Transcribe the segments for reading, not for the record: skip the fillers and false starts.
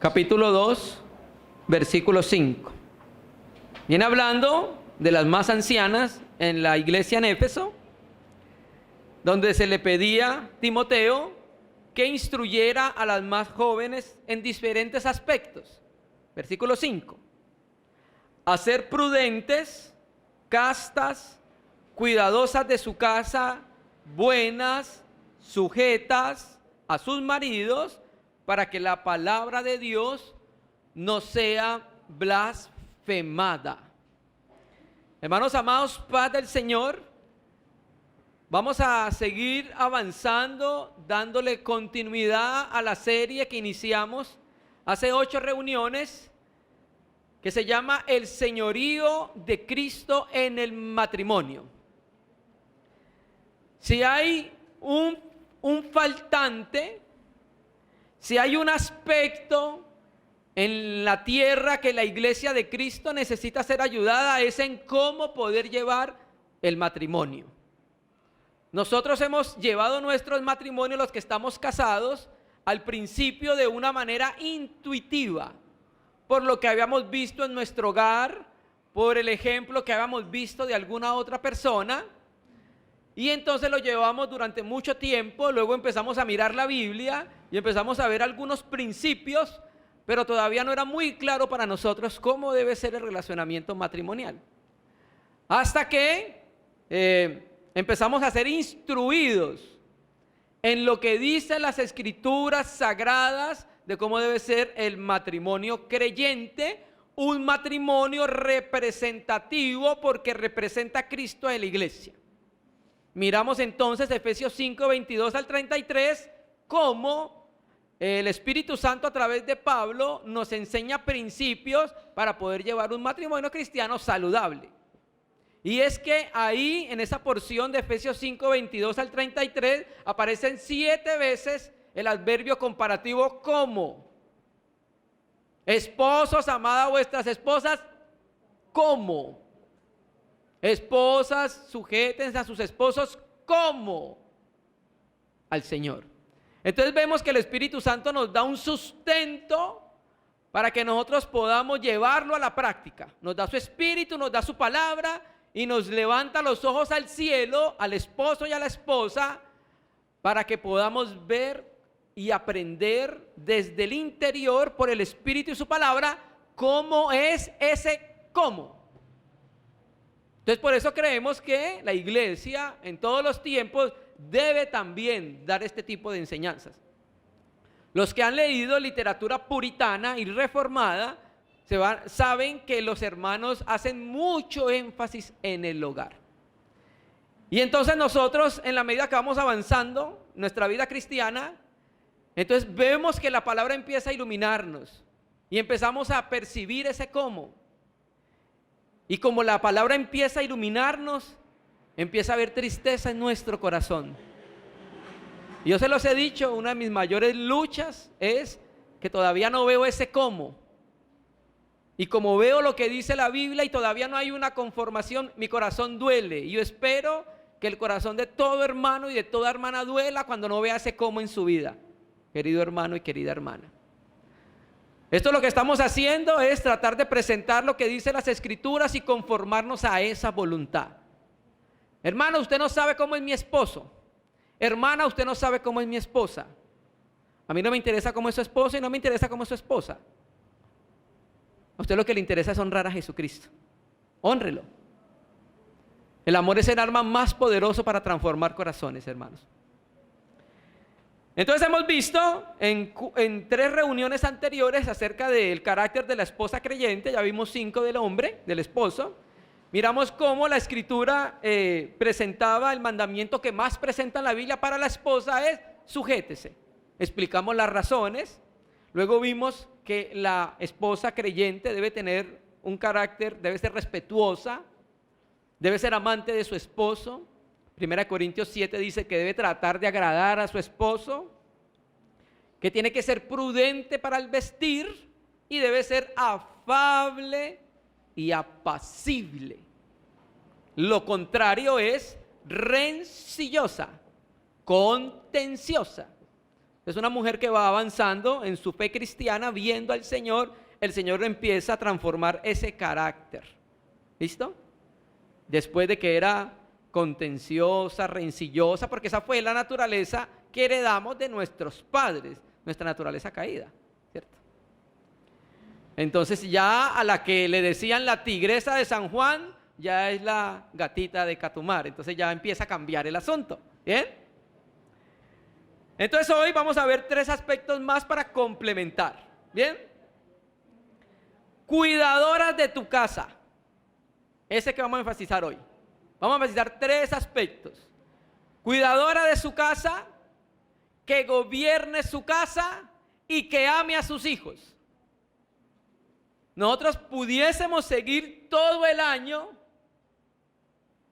capítulo 2, versículo 5. Viene hablando de las más ancianas en la iglesia en Éfeso, donde se le pedía a Timoteo que instruyera a las más jóvenes en diferentes aspectos. Versículo 5. A ser prudentes, castas, cuidadosas de su casa, buenas, sujetas a sus maridos, para que la palabra de Dios no sea blasfemada. Hermanos amados, paz del Señor. Vamos a seguir avanzando, dándole continuidad a la serie que iniciamos hace 8 reuniones, que se llama El Señorío de Cristo en el Matrimonio. Si hay un faltante, si hay un aspecto en la tierra que la iglesia de Cristo necesita ser ayudada, es en cómo poder llevar el matrimonio. Nosotros hemos llevado nuestros matrimonios, los que estamos casados, al principio de una manera intuitiva, por lo que habíamos visto en nuestro hogar, por el ejemplo que habíamos visto de alguna otra persona, y entonces lo llevamos durante mucho tiempo. Luego empezamos a mirar la Biblia y empezamos a ver algunos principios, pero todavía no era muy claro para nosotros cómo debe ser el relacionamiento matrimonial. Hasta que empezamos a ser instruidos en lo que dicen las escrituras sagradas de cómo debe ser el matrimonio creyente, un matrimonio representativo porque representa a Cristo en la iglesia. Miramos entonces Efesios 5, 22 al 33, cómo el Espíritu Santo a través de Pablo nos enseña principios para poder llevar un matrimonio cristiano saludable. Y es que ahí, en esa porción de Efesios 5, 22 al 33, aparecen 7 veces el adverbio comparativo como. Esposos, amad a vuestras esposas, como. Esposas, sujétense a sus esposos como al Señor. Entonces vemos que el Espíritu Santo nos da un sustento para que nosotros podamos llevarlo a la práctica. Nos da su Espíritu, nos da su palabra y nos levanta los ojos al cielo, al esposo y a la esposa, para que podamos ver y aprender desde el interior por el Espíritu y su palabra cómo es ese cómo. Entonces por eso creemos que la iglesia en todos los tiempos debe también dar este tipo de enseñanzas. Los que han leído literatura puritana y reformada saben que los hermanos hacen mucho énfasis en el hogar. Y entonces nosotros, en la medida que vamos avanzando nuestra vida cristiana, entonces vemos que la palabra empieza a iluminarnos y empezamos a percibir ese cómo. Y como la palabra empieza a iluminarnos, empieza a haber tristeza en nuestro corazón. Y yo se los he dicho, una de mis mayores luchas es que todavía no veo ese cómo. Y como veo lo que dice la Biblia y todavía no hay una conformación, mi corazón duele. Y yo espero que el corazón de todo hermano y de toda hermana duela cuando no vea ese cómo en su vida, querido hermano y querida hermana. Esto lo que estamos haciendo es tratar de presentar lo que dice las escrituras y conformarnos a esa voluntad. Hermano, usted no sabe cómo es mi esposo. Hermana, usted no sabe cómo es mi esposa. A mí no me interesa cómo es su esposo y no me interesa cómo es su esposa. A usted lo que le interesa es honrar a Jesucristo. Hónrelo. El amor es el arma más poderoso para transformar corazones, hermanos. Entonces hemos visto en 3 reuniones anteriores acerca del carácter de la esposa creyente. Ya vimos 5 del hombre, del esposo. Miramos cómo la escritura presentaba el mandamiento que más presenta en la Biblia para la esposa es sujétese. Explicamos las razones. Luego vimos que la esposa creyente debe tener un carácter, debe ser respetuosa, debe ser amante de su esposo. 1 Corintios 7 dice que debe tratar de agradar a su esposo, que tiene que ser prudente para el vestir y debe ser afable y apacible. Lo contrario es rencillosa, contenciosa, Es una mujer que va avanzando en su fe cristiana, viendo al Señor, el Señor empieza a transformar ese carácter. ¿Listo? Después de que era contenciosa, rencillosa, porque esa fue la naturaleza que heredamos de nuestros padres, nuestra naturaleza caída, ¿cierto? Entonces ya a la que le decían la tigresa de San Juan, ya es la gatita de Catumar. Entonces ya empieza a cambiar el asunto, ¿bien? Entonces hoy vamos a ver 3 aspectos más para complementar, ¿bien? Cuidadoras de tu casa. Ese que vamos a enfatizar hoy. Vamos a enfatizar 3 aspectos. Cuidadora de su casa, que gobierne su casa y que ame a sus hijos. Nosotros pudiésemos seguir todo el año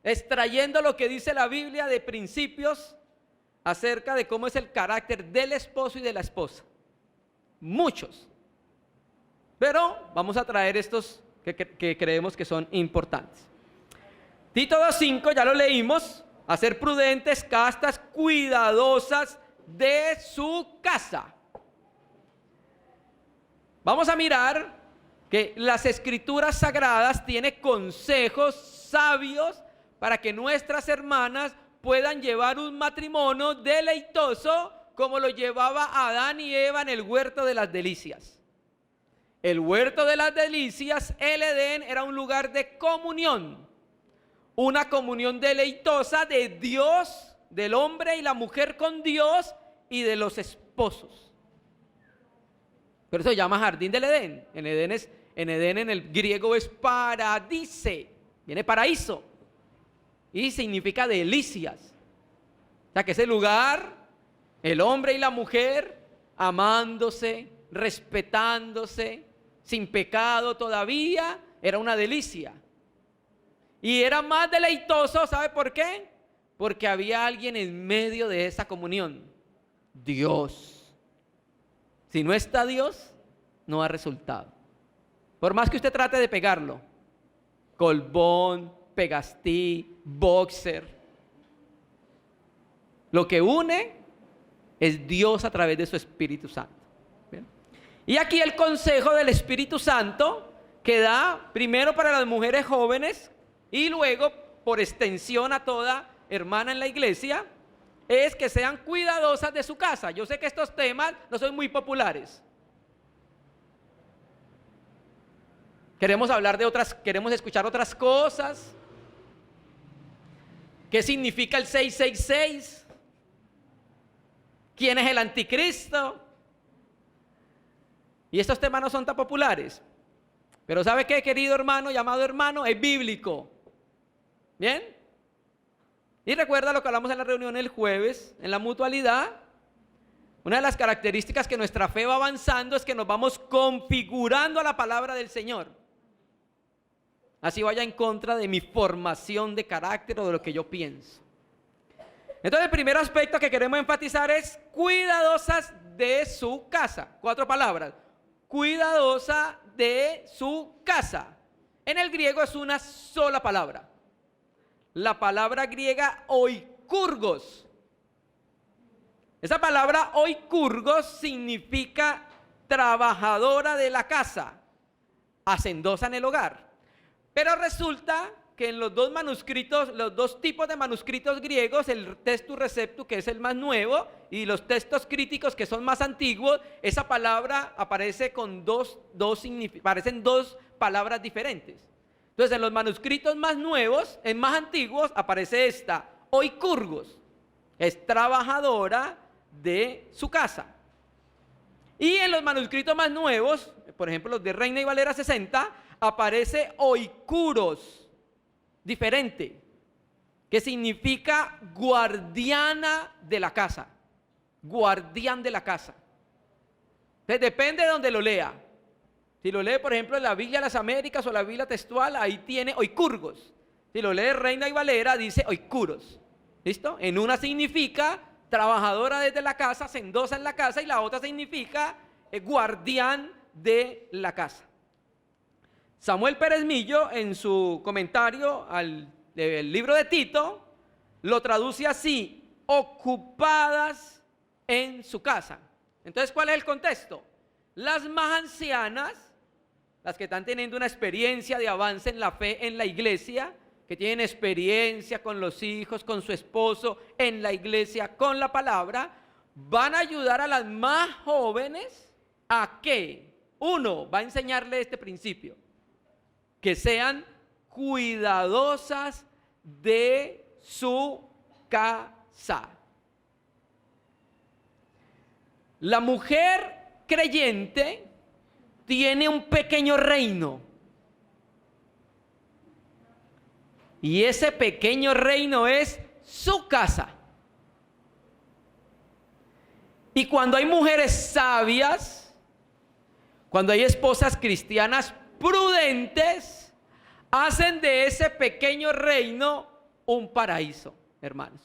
extrayendo lo que dice la Biblia de principios acerca de cómo es el carácter del esposo y de la esposa. Muchos. Pero vamos a traer estos que creemos que son importantes. Tito 2:5, ya lo leímos, a ser prudentes, castas, cuidadosas de su casa. Vamos a mirar que las escrituras sagradas tienen consejos sabios para que nuestras hermanas puedan llevar un matrimonio deleitoso como lo llevaba Adán y Eva en el huerto de las delicias. El huerto de las delicias, el Edén, era un lugar de comunión, una comunión deleitosa de Dios, del hombre y la mujer con Dios y de los esposos. Por eso se llama jardín del Edén. En Edén en el griego es paradise, viene paraíso y significa delicias. O sea que ese lugar, el hombre y la mujer amándose, respetándose, sin pecado todavía, era una delicia. Y era más deleitoso, ¿sabe por qué? Porque había alguien en medio de esa comunión, Dios. Si no está Dios, no ha resultado. Por más que usted trate de pegarlo, colbón, pegastí, boxer, lo que une es Dios a través de su Espíritu Santo. ¿Bien? Y aquí el consejo del Espíritu Santo que da primero para las mujeres jóvenes y luego por extensión a toda hermana en la iglesia es que sean cuidadosas de su casa. Yo sé que estos temas no son muy populares. Queremos hablar de otras, queremos escuchar otras cosas. ¿Qué significa el 666? ¿Quién es el anticristo? Y estos temas no son tan populares. Pero ¿sabe qué, querido hermano, llamado hermano? Es bíblico. ¿Bien? Y recuerda lo que hablamos en la reunión el jueves, en la mutualidad. Una de las características que nuestra fe va avanzando es que nos vamos configurando a la palabra del Señor. Así vaya en contra de mi formación de carácter o de lo que yo pienso. Entonces el primer aspecto que queremos enfatizar es cuidadosas de su casa. 4 palabras. Cuidadosa de su casa. En el griego es una sola palabra. La palabra griega oikurgos. Esa palabra oikurgos significa trabajadora de la casa, hacendosa en el hogar. Pero resulta que en los 2 manuscritos, los 2 tipos de manuscritos griegos, el Textus Receptus, que es el más nuevo, y los textos críticos, que son más antiguos, esa palabra aparece con parecen 2 palabras diferentes. Entonces en los manuscritos más nuevos, en más antiguos, aparece esta, oikurgos, es trabajadora de su casa. Y en los manuscritos más nuevos, por ejemplo los de Reina y Valera 60, aparece oikuros, diferente, que significa guardiana de la casa, guardián de la casa. Entonces depende de donde lo lea. Si lo lee, por ejemplo, en la Biblia de las Américas o la Biblia textual, ahí tiene oikurgos. Si lo lee Reina y Valera, dice oikuros. ¿Listo? En una significa trabajadora desde la casa, hacendosa en la casa, y la otra significa guardián de la casa. Samuel Pérez Millo, en su comentario al libro de Tito, lo traduce así: ocupadas en su casa. Entonces, ¿cuál es el contexto? Las más ancianas, las que están teniendo una experiencia de avance en la fe en la iglesia, que tienen experiencia con los hijos, con su esposo, en la iglesia, con la palabra, van a ayudar a las más jóvenes a que, uno, va a enseñarle este principio, que sean cuidadosas de su casa. La mujer creyente tiene un pequeño reino. Y ese pequeño reino es su casa. Y cuando hay mujeres sabias, cuando hay esposas cristianas prudentes, hacen de ese pequeño reino un paraíso, hermanos.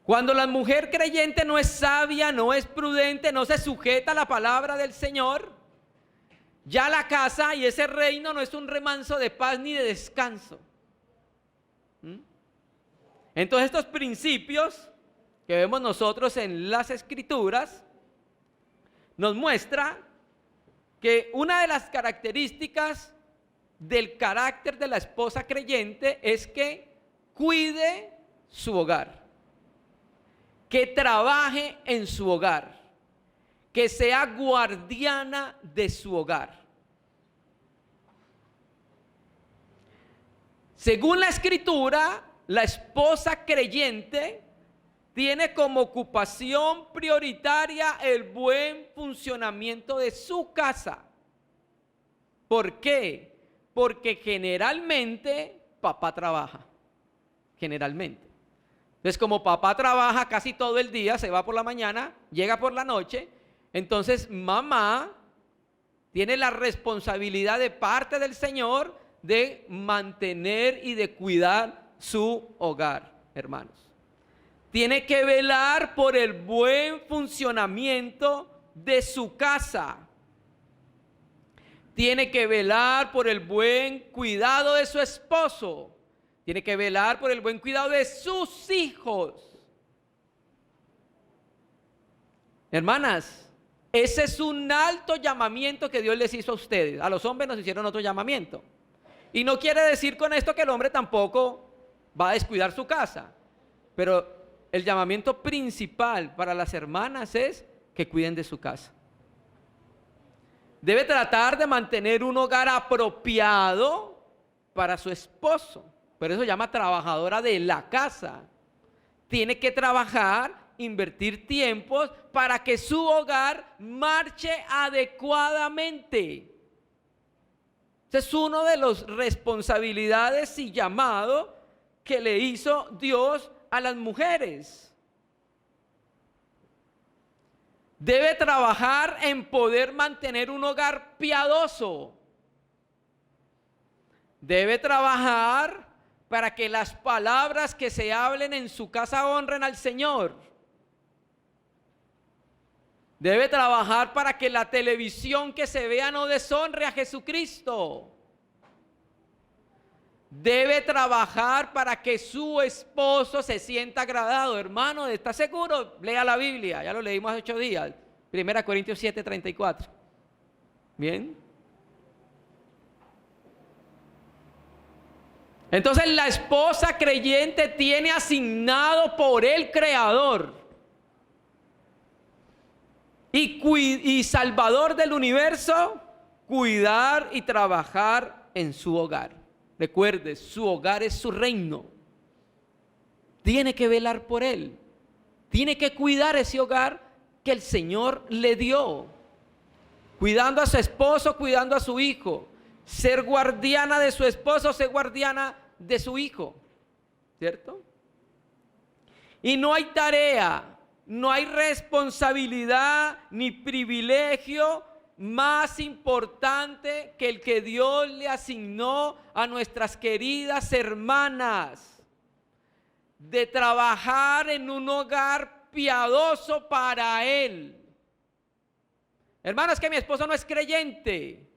Cuando la mujer creyente no es sabia, no es prudente, no se sujeta a la palabra del Señor, ya la casa y ese reino no es un remanso de paz ni de descanso. Entonces estos principios que vemos nosotros en las Escrituras nos muestra que una de las características del carácter de la esposa creyente es que cuide su hogar, que trabaje en su hogar, que sea guardiana de su hogar. Según la Escritura, la esposa creyente tiene como ocupación prioritaria el buen funcionamiento de su casa. ¿Por qué? Porque generalmente papá trabaja, generalmente. Entonces, como papá trabaja casi todo el día, se va por la mañana, llega por la noche, entonces mamá tiene la responsabilidad de parte del Señor de mantener y de cuidar su hogar, hermanos. Tiene que velar por el buen funcionamiento de su casa. Tiene que velar por el buen cuidado de su esposo. Tiene que velar por el buen cuidado de sus hijos. Hermanas, ese es un alto llamamiento que Dios les hizo a ustedes. A los hombres nos hicieron otro llamamiento. Y no quiere decir con esto que el hombre tampoco va a descuidar su casa. Pero el llamamiento principal para las hermanas es que cuiden de su casa. Debe tratar de mantener un hogar apropiado para su esposo. Por eso se llama trabajadora de la casa. Tiene que trabajar, invertir tiempos para que su hogar marche adecuadamente. Ese es uno de las responsabilidades y llamado que le hizo Dios a las mujeres. Debe trabajar en poder mantener un hogar piadoso. Debe trabajar para que las palabras que se hablen en su casa honren al Señor. Debe trabajar para que la televisión que se vea no deshonre a Jesucristo. Debe trabajar para que su esposo se sienta agradado. Hermano, ¿está seguro? Lea la Biblia, ya lo leímos hace 8 días. 1 Corintios 7:34. Bien. Entonces la esposa creyente tiene asignado por el Creador y Salvador del universo cuidar y trabajar en su hogar. Recuerde, su hogar es su reino. Tiene que velar por él. Tiene que cuidar ese hogar que el Señor le dio. Cuidando a su esposo, cuidando a su hijo. Ser guardiana de su esposo, ser guardiana de su hijo. ¿Cierto? Y no hay tarea, no hay responsabilidad ni privilegio más importante que el que Dios le asignó a nuestras queridas hermanas, de trabajar en un hogar piadoso para Él. Hermanos, que mi esposo no es creyente.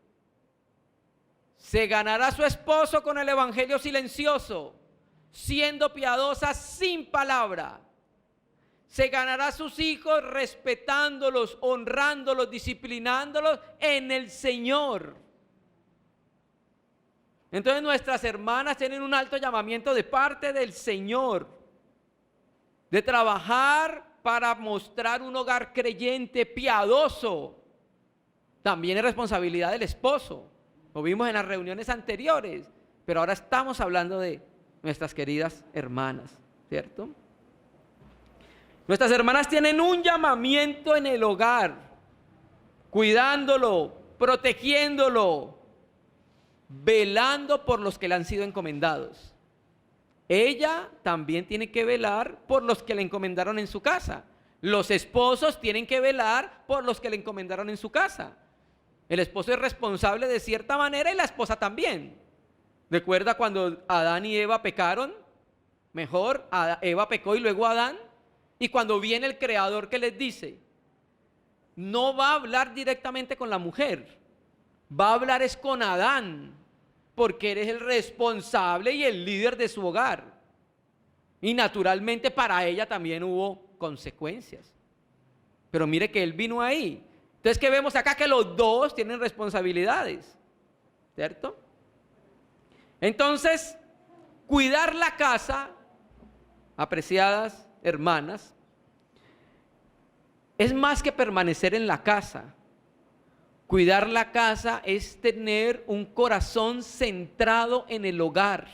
Se ganará a su esposo con el evangelio silencioso, siendo piadosa sin palabra, se ganará a sus hijos respetándolos, honrándolos, disciplinándolos en el Señor. Entonces nuestras hermanas tienen un alto llamamiento de parte del Señor, de trabajar para mostrar un hogar creyente, piadoso. También es responsabilidad del esposo. Lo vimos en las reuniones anteriores, pero ahora estamos hablando de nuestras queridas hermanas, ¿cierto? Nuestras hermanas tienen un llamamiento en el hogar, cuidándolo, protegiéndolo, velando por los que le han sido encomendados. Ella también tiene que velar por los que le encomendaron en su casa. Los esposos tienen que velar por los que le encomendaron en su casa. El esposo es responsable de cierta manera y la esposa también. ¿Recuerda cuando Adán y Eva pecaron? Mejor, Eva pecó y luego Adán. Y cuando viene el Creador, ¿qué les dice? No va a hablar directamente con la mujer, va a hablar es con Adán, porque eres el responsable y el líder de su hogar. Y naturalmente para ella también hubo consecuencias. Pero mire que él vino ahí. Entonces, ¿qué vemos acá? Que los dos tienen responsabilidades, ¿cierto? Entonces, cuidar la casa, apreciadas hermanas, es más que permanecer en la casa. Cuidar la casa es tener un corazón centrado en el hogar,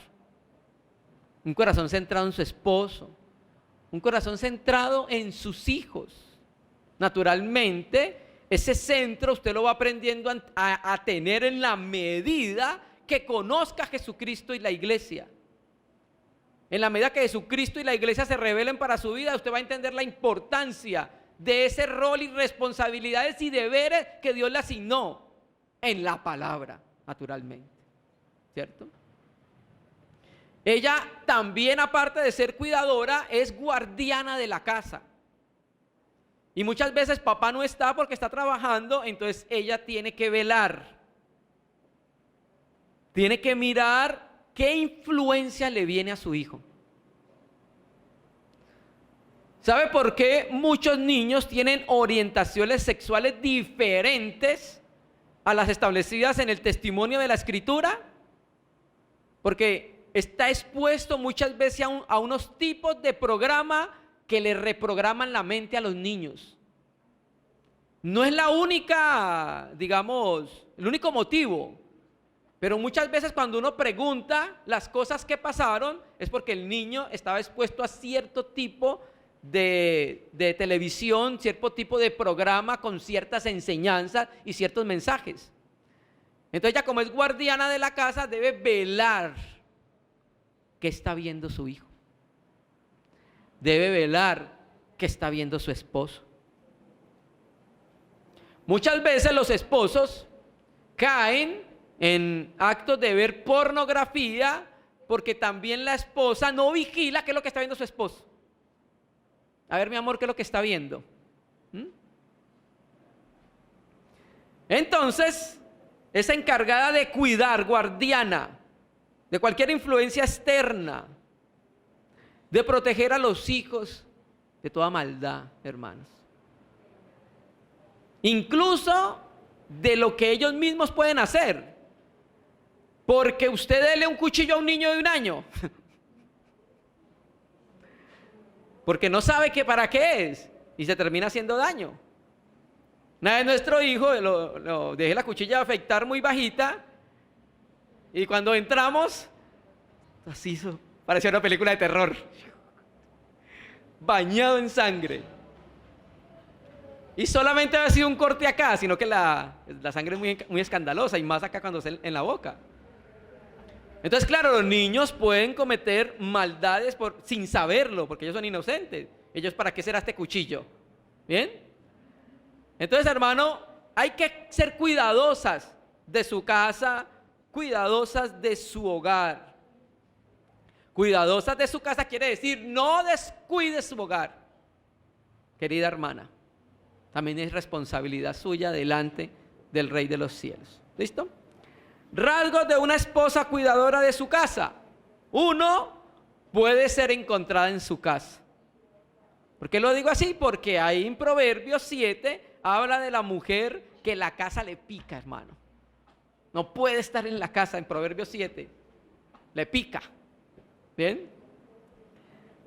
un corazón centrado en su esposo, un corazón centrado en sus hijos. Naturalmente, ese centro usted lo va aprendiendo a tener en la medida que conozca a Jesucristo y la iglesia. En la medida que Jesucristo y la iglesia se revelen para su vida, usted va a entender la importancia de ese rol y responsabilidades y deberes que Dios le asignó en la palabra, naturalmente, ¿cierto? Ella también, aparte de ser cuidadora, es guardiana de la casa. Y muchas veces papá no está porque está trabajando, entonces ella tiene que velar. Tiene que mirar qué influencia le viene a su hijo. ¿Sabe por qué muchos niños tienen orientaciones sexuales diferentes a las establecidas en el testimonio de la Escritura? Porque está expuesto muchas veces a unos tipos de programa que le reprograman la mente a los niños. No es la única, digamos, el único motivo. Pero muchas veces cuando uno pregunta las cosas que pasaron es porque el niño estaba expuesto a cierto tipo de televisión, cierto tipo de programa con ciertas enseñanzas y ciertos mensajes. Entonces ella, como es guardiana de la casa, debe velar qué está viendo su hijo. Debe velar qué está viendo su esposo. Muchas veces los esposos caen en actos de ver pornografía porque también la esposa no vigila qué es lo que está viendo su esposo. A ver, mi amor, ¿qué es lo que está viendo? Entonces, es encargada de cuidar, guardiana de cualquier influencia externa, de proteger a los hijos de toda maldad, hermanos. Incluso de lo que ellos mismos pueden hacer. Porque usted dele un cuchillo a un niño de 1 año. Porque no sabe que para qué es. Y se termina haciendo daño. Una vez nuestro hijo lo dejé la cuchilla de afeitar muy bajita. Y cuando entramos, así parecía una película de terror. Bañado en sangre. Y solamente había sido un corte acá, sino que la sangre es muy escandalosa, y más acá cuando es en la boca. Entonces, claro, los niños pueden cometer maldades sin saberlo, porque ellos son inocentes. Ellos, ¿para qué será este cuchillo? ¿Bien? Entonces, hermano, hay que ser cuidadosas de su casa, cuidadosas de su hogar. Cuidadosas de su casa quiere decir, no descuide su hogar. Querida hermana, también es responsabilidad suya delante del Rey de los cielos. ¿Listo? Rasgos de una esposa cuidadora de su casa. 1, puede ser encontrada en su casa. ¿Por qué lo digo así? Porque ahí en Proverbios 7 habla de la mujer que la casa le pica, hermano. No puede estar en la casa en Proverbios 7. Le pica. ¿Bien?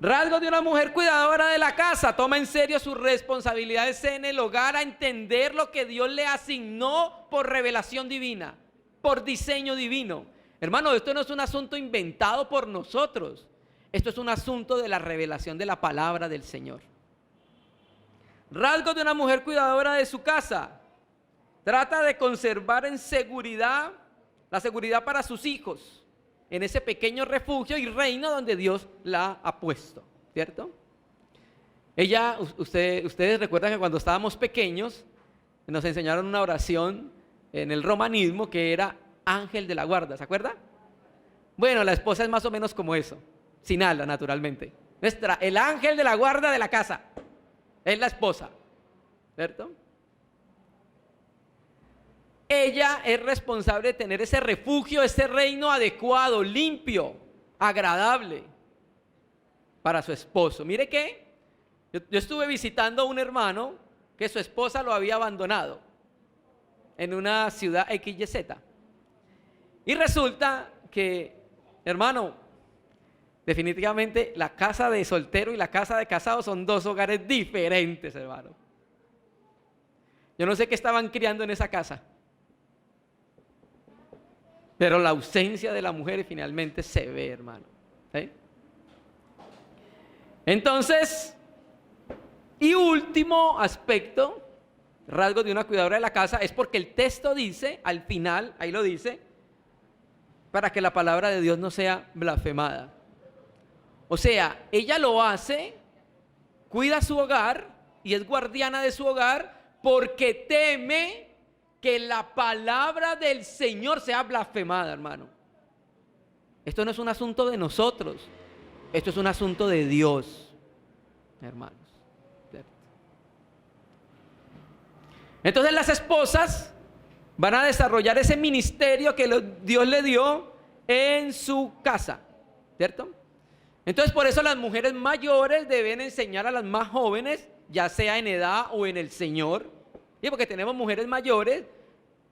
Rasgos de una mujer cuidadora de la casa: toma en serio sus responsabilidades en el hogar, a entender lo que Dios le asignó por revelación divina, por diseño divino. Hermano, esto no es un asunto inventado por nosotros. Esto es un asunto de la revelación de la palabra del Señor. Rasgos de una mujer cuidadora de su casa: trata de conservar en seguridad, la seguridad para sus hijos, en ese pequeño refugio y reino donde Dios la ha puesto, ¿cierto? Ustedes recuerdan que cuando estábamos pequeños nos enseñaron una oración en el romanismo que era ángel de la guarda, ¿se acuerda? Bueno, la esposa es más o menos como eso, sin ala, naturalmente. El ángel de la guarda de la casa es la esposa, ¿cierto? Ella es responsable de tener ese refugio, ese reino adecuado, limpio, agradable para su esposo. Mire que yo estuve visitando a un hermano que su esposa lo había abandonado en una ciudad XYZ. Y resulta que, hermano, definitivamente la casa de soltero y la casa de casado son dos hogares diferentes, hermano. Yo no sé qué estaban criando en esa casa, pero la ausencia de la mujer finalmente se ve, hermano. ¿Sí? Entonces, y último aspecto, rasgo de una cuidadora de la casa, es porque el texto dice, al final, ahí lo dice, para que la palabra de Dios no sea blasfemada. O sea, ella lo hace, cuida su hogar y es guardiana de su hogar porque teme que la palabra del Señor sea blasfemada, hermano. Esto no es un asunto de nosotros, esto es un asunto de Dios, hermanos. Entonces las esposas van a desarrollar ese ministerio que Dios le dio en su casa, ¿cierto? Entonces por eso las mujeres mayores deben enseñar a las más jóvenes, ya sea en edad o en el Señor. Y porque tenemos mujeres mayores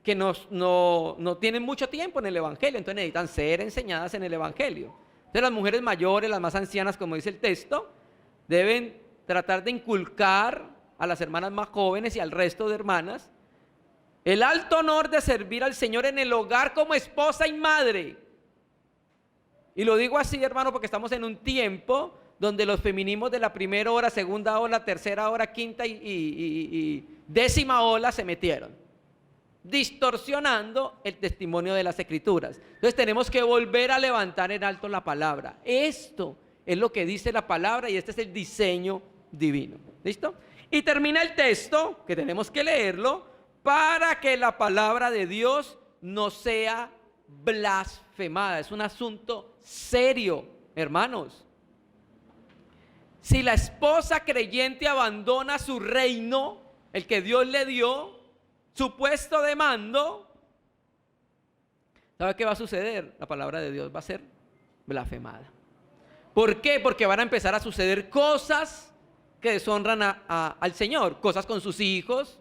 que no tienen mucho tiempo en el Evangelio, entonces necesitan ser enseñadas en el Evangelio. Entonces las mujeres mayores, las más ancianas, como dice el texto, deben tratar de inculcar a las hermanas más jóvenes y al resto de hermanas el alto honor de servir al Señor en el hogar como esposa y madre. Y lo digo así, hermano, porque estamos en un tiempo donde los feminismos de la primera ola, segunda ola, tercera ola, quinta y décima ola se metieron, distorsionando el testimonio de las Escrituras. Entonces tenemos que volver a levantar en alto la palabra. Esto es lo que dice la palabra y este es el diseño divino. ¿Listo? Y termina el texto, que tenemos que leerlo, para que la palabra de Dios no sea blasfemada. Es un asunto serio, hermanos. Si la esposa creyente abandona su reino, el que Dios le dio, su puesto de mando, ¿sabe qué va a suceder? La palabra de Dios va a ser blasfemada. ¿Por qué? Porque van a empezar a suceder cosas que deshonran al Señor, cosas con sus hijos,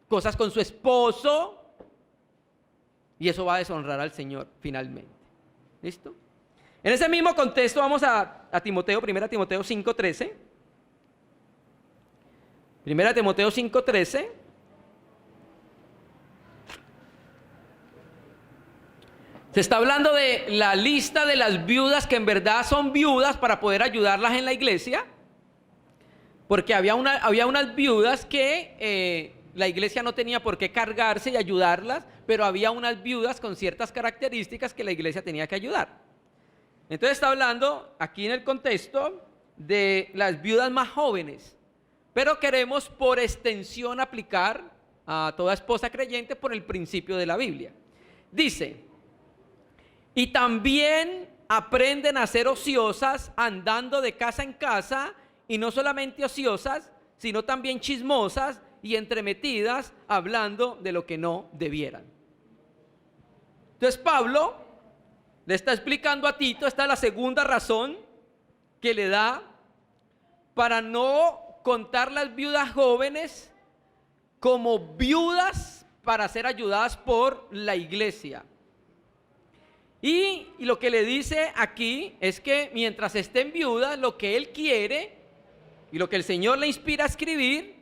cosas con su esposo, y eso va a deshonrar al Señor finalmente. ¿Listo? En ese mismo contexto vamos a Timoteo, 1 Timoteo 5:13. 1 Timoteo 5:13. Se está hablando de la lista de las viudas que en verdad son viudas para poder ayudarlas en la iglesia. Porque había unas viudas que la iglesia no tenía por qué cargarse y ayudarlas, pero había unas viudas con ciertas características que la iglesia tenía que ayudar. Entonces está hablando aquí en el contexto de las viudas más jóvenes, pero queremos por extensión aplicar a toda esposa creyente por el principio de la Biblia. Dice, y también aprenden a ser ociosas andando de casa en casa, y no solamente ociosas, sino también chismosas y entremetidas, hablando de lo que no debieran. Entonces Pablo le está explicando a Tito, esta es la segunda razón que le da para no contar las viudas jóvenes como viudas para ser ayudadas por la iglesia. Y lo que le dice aquí es que mientras estén viudas, lo que él quiere y lo que el Señor le inspira a escribir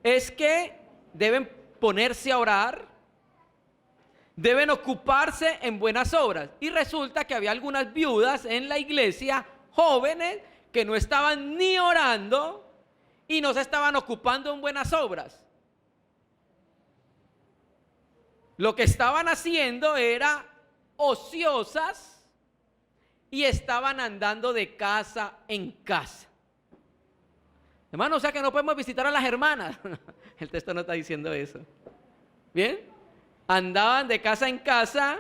es que deben ponerse a orar, deben ocuparse en buenas obras. Y resulta que había algunas viudas en la iglesia, jóvenes, que no estaban ni orando y no se estaban ocupando en buenas obras. Lo que estaban haciendo era ociosas y estaban andando de casa en casa. Hermano, o sea que no podemos visitar a las hermanas. El texto no está diciendo eso. ¿Bien? Andaban de casa en casa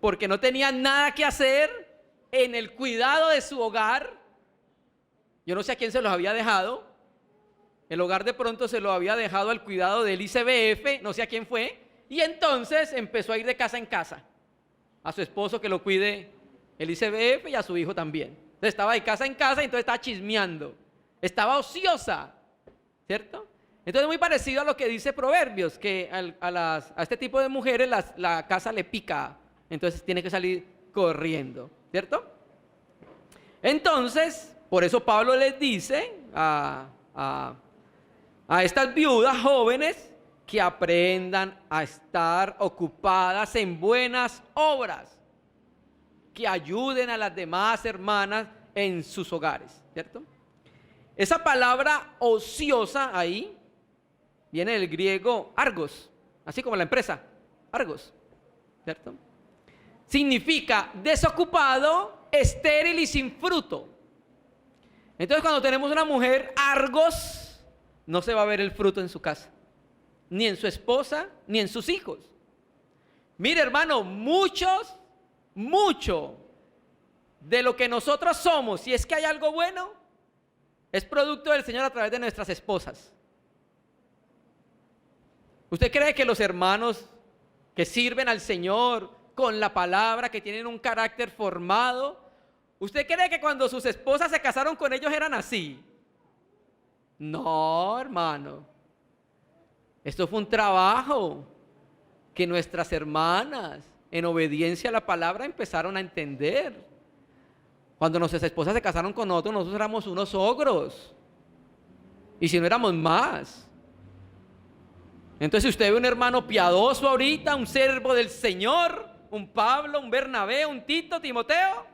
porque no tenían nada que hacer en el cuidado de su hogar. Yo no sé a quién se los había dejado. El hogar de pronto se lo había dejado al cuidado del ICBF, no sé a quién fue. Y entonces empezó a ir de casa en casa. A su esposo que lo cuide el ICBF y a su hijo también. Entonces estaba de casa en casa y entonces estaba chismeando. Estaba ociosa, ¿cierto? Entonces muy parecido a lo que dice Proverbios, que a este tipo de mujeres la casa le pica. Entonces tiene que salir corriendo, ¿cierto? Entonces, por eso Pablo les dice a estas viudas jóvenes que aprendan a estar ocupadas en buenas obras, que ayuden a las demás hermanas en sus hogares, ¿cierto? Esa palabra ociosa ahí viene del griego argos, así como la empresa, argos, ¿cierto? Significa desocupado, estéril y sin fruto. Entonces cuando tenemos una mujer argos, no se va a ver el fruto en su casa, ni en su esposa, ni en sus hijos. Mire, hermano, mucho de lo que nosotros somos, si es que hay algo bueno, es producto del Señor a través de nuestras esposas. ¿Usted cree que los hermanos que sirven al Señor con la palabra, que tienen un carácter formado, usted cree que cuando sus esposas se casaron con ellos eran así? No, hermano. Esto fue un trabajo que nuestras hermanas, en obediencia a la palabra, empezaron a entender. Cuando nuestras esposas se casaron con nosotros éramos unos ogros. Y si no éramos más. Entonces, si usted ve un hermano piadoso ahorita, un siervo del Señor, un Pablo, un Bernabé, un Tito, Timoteo,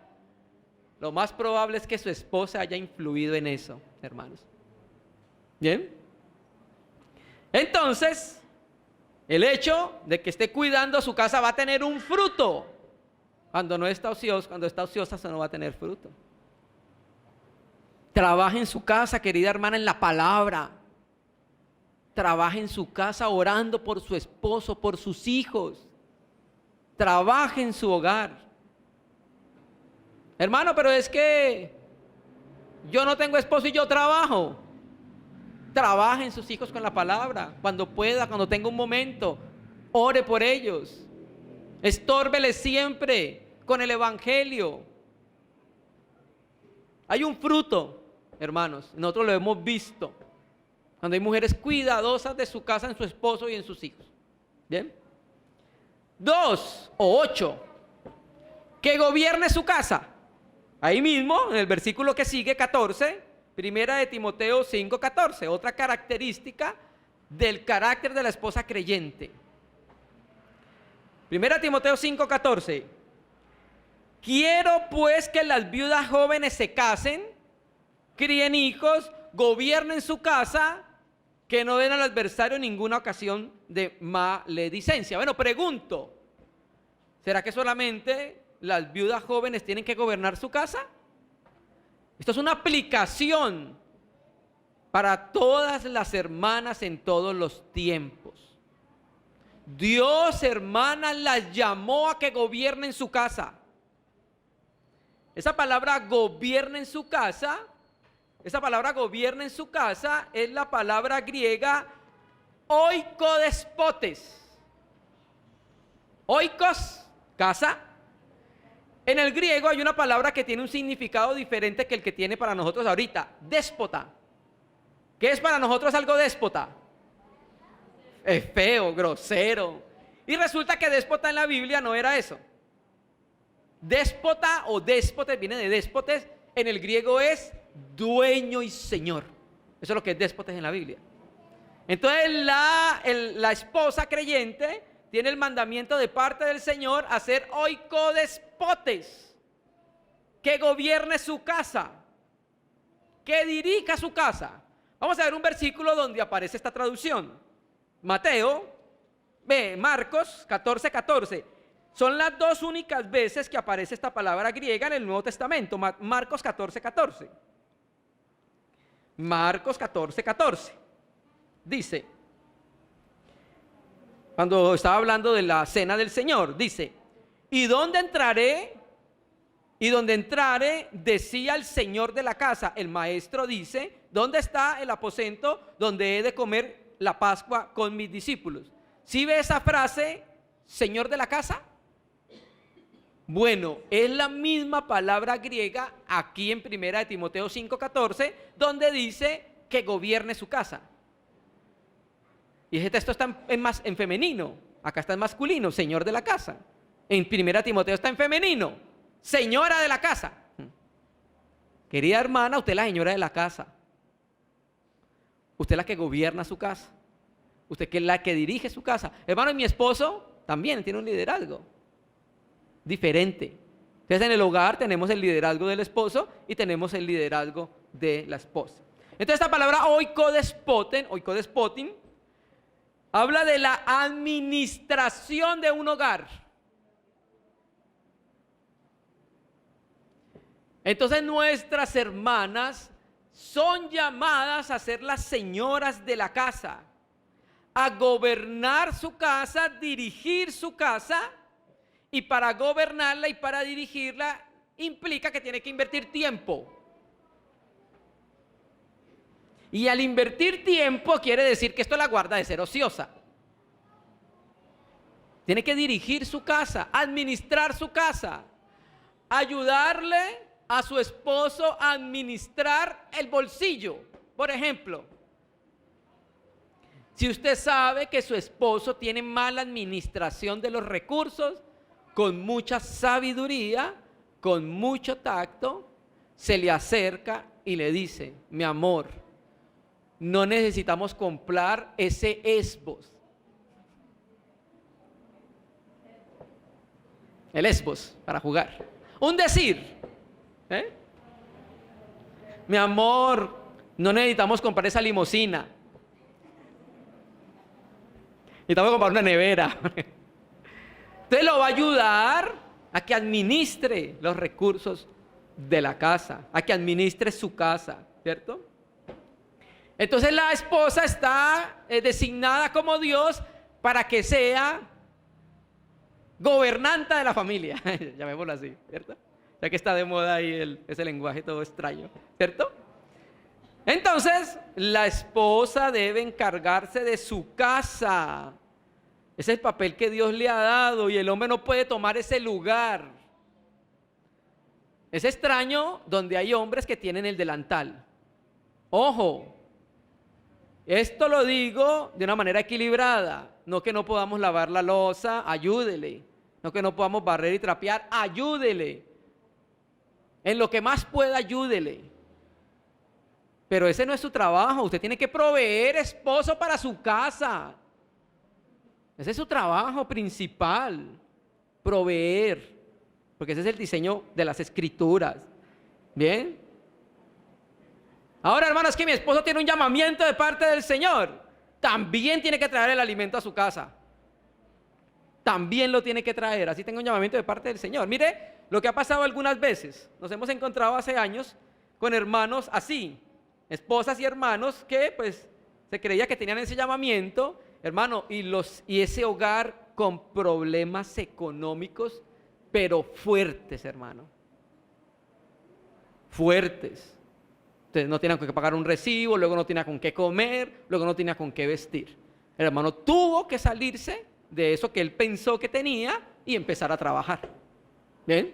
lo más probable es que su esposa haya influido en eso, hermanos. ¿Bien? Entonces, el hecho de que esté cuidando su casa va a tener un fruto. Cuando está ociosa, eso no va a tener fruto. Trabaje en su casa, querida hermana, en la palabra. Trabaje en su casa orando por su esposo, por sus hijos. Trabaje en su hogar. Hermano, pero es que yo no tengo esposo y yo trabajo. Trabaje en sus hijos con la palabra. Cuando pueda, cuando tenga un momento, ore por ellos. Estórbeles siempre con el evangelio. Hay un fruto, hermanos, nosotros lo hemos visto cuando hay mujeres cuidadosas de su casa, en su esposo y en sus hijos. ¿Bien? 2 o 8, que gobierne su casa. Ahí mismo, en el versículo que sigue, 14, primera de Timoteo 5:14, otra característica del carácter de la esposa creyente. Primera de Timoteo 5:14. Quiero pues que las viudas jóvenes se casen, críen hijos, gobiernen su casa, que no den al adversario ninguna ocasión de maledicencia. Bueno, pregunto, ¿será que solamente las viudas jóvenes tienen que gobernar su casa? Esto es una aplicación para todas las hermanas en todos los tiempos. Dios, hermanas, las llamó a que gobiernen su casa. Esa palabra gobierna en su casa, es la palabra griega oikodespotes. Oikos, casa. En el griego hay una palabra que tiene un significado diferente que el que tiene para nosotros ahorita, déspota. ¿Qué es para nosotros algo déspota? Es feo, grosero. Y resulta que déspota en la Biblia no era eso. Déspota o déspotes, viene de déspotes, en el griego es dueño y señor. Eso es lo que es déspotes en la Biblia. Entonces la esposa creyente tiene el mandamiento de parte del Señor a ser oikodespotes, que gobierne su casa, que dirija su casa. Vamos a ver un versículo donde aparece esta traducción. Marcos 14:14. Son las dos únicas veces que aparece esta palabra griega en el Nuevo Testamento. Marcos 14:14. Marcos 14:14. Dice, cuando estaba hablando de la cena del Señor, dice, ¿y dónde entraré? Y donde entrare, decía el Señor de la casa. El maestro dice, ¿dónde está el aposento donde he de comer la Pascua con mis discípulos? ¿Sí ve esa frase, Señor de la casa? Bueno, es la misma palabra griega aquí en 1 de Timoteo 5:14, donde dice que gobierne su casa. Y ese texto está en femenino, acá está en masculino, Señor de la casa. En 1 Timoteo está en femenino, señora de la casa. Querida hermana, usted es la señora de la casa. Usted es la que gobierna su casa. Usted es la que dirige su casa. Hermano, y mi esposo también tiene un liderazgo diferente. Entonces en el hogar tenemos el liderazgo del esposo y tenemos el liderazgo de la esposa. Entonces esta palabra oikodespotin, habla de la administración de un hogar. Entonces nuestras hermanas son llamadas a ser las señoras de la casa, a gobernar su casa, dirigir su casa, y para gobernarla y para dirigirla implica que tiene que invertir tiempo. Y al invertir tiempo quiere decir que esto la guarda de ser ociosa. Tiene que dirigir su casa, administrar su casa, ayudarle a su esposo a administrar el bolsillo. Por ejemplo, si usted sabe que su esposo tiene mala administración de los recursos, con mucha sabiduría, con mucho tacto, se le acerca y le dice, mi amor, no necesitamos comprar ese Xbox. El Xbox para jugar. Un decir, mi amor, no necesitamos comprar esa limusina. Necesitamos comprar una nevera. Entonces lo va a ayudar a que administre los recursos de la casa, a que administre su casa, ¿cierto? Entonces la esposa está designada como Dios para que sea gobernanta de la familia, llamémoslo así, ¿cierto? Ya que está de moda ahí ese lenguaje todo extraño, ¿cierto? Entonces la esposa debe encargarse de su casa. Ese es el papel que Dios le ha dado y el hombre no puede tomar ese lugar. Es extraño donde hay hombres que tienen el delantal. Ojo, esto lo digo de una manera equilibrada. No que no podamos lavar la loza, ayúdele. No que no podamos barrer y trapear, ayúdele. En lo que más pueda, ayúdele. Pero ese no es su trabajo. Usted tiene que proveer esposo para su casa. Ese es su trabajo principal, proveer, porque ese es el diseño de las escrituras. ¿Bien? Ahora, hermanos, que mi esposo tiene un llamamiento de parte del Señor. También tiene que traer el alimento a su casa. También lo tiene que traer, así tenga un llamamiento de parte del Señor. Mire lo que ha pasado algunas veces. Nos hemos encontrado hace años con hermanos así, esposas y hermanos que pues se creía que tenían ese llamamiento. Hermano, y ese hogar con problemas económicos, pero fuertes, hermano. Fuertes. Entonces no tenía con qué pagar un recibo, luego no tenía con qué comer, luego no tenía con qué vestir. El hermano tuvo que salirse de eso que él pensó que tenía y empezar a trabajar. ¿Bien?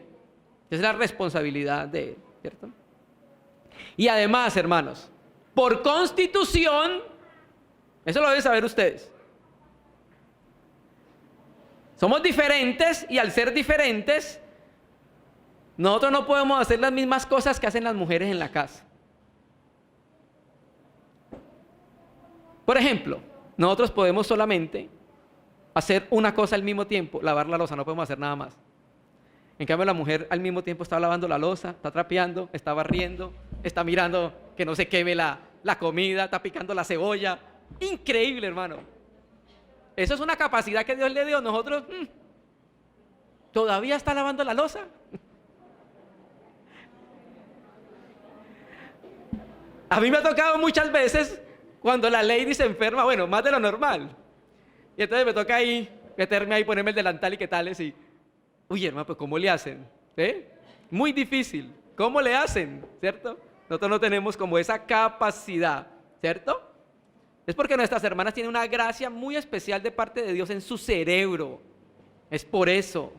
Esa es la responsabilidad de él, ¿cierto? Y además, hermanos, por constitución, eso lo deben saber ustedes. Somos diferentes y al ser diferentes, nosotros no podemos hacer las mismas cosas que hacen las mujeres en la casa. Por ejemplo, nosotros podemos solamente hacer una cosa al mismo tiempo, lavar la loza, no podemos hacer nada más. En cambio, la mujer al mismo tiempo está lavando la loza, está trapeando, está barriendo, está mirando que no se queme la comida, está picando la cebolla. Increíble, hermano. Eso es una capacidad que Dios le dio. Nosotros todavía está lavando la loza. A mí me ha tocado muchas veces cuando la lady se enferma, bueno, más de lo normal. Y entonces me toca ahí meterme ahí, ponerme el delantal y qué tales y... Uy, hermano, pues ¿cómo le hacen? Muy difícil. ¿Cómo le hacen? ¿Cierto? Nosotros no tenemos como esa capacidad, ¿cierto? Es porque nuestras hermanas tienen una gracia muy especial de parte de Dios en su cerebro. Es por eso.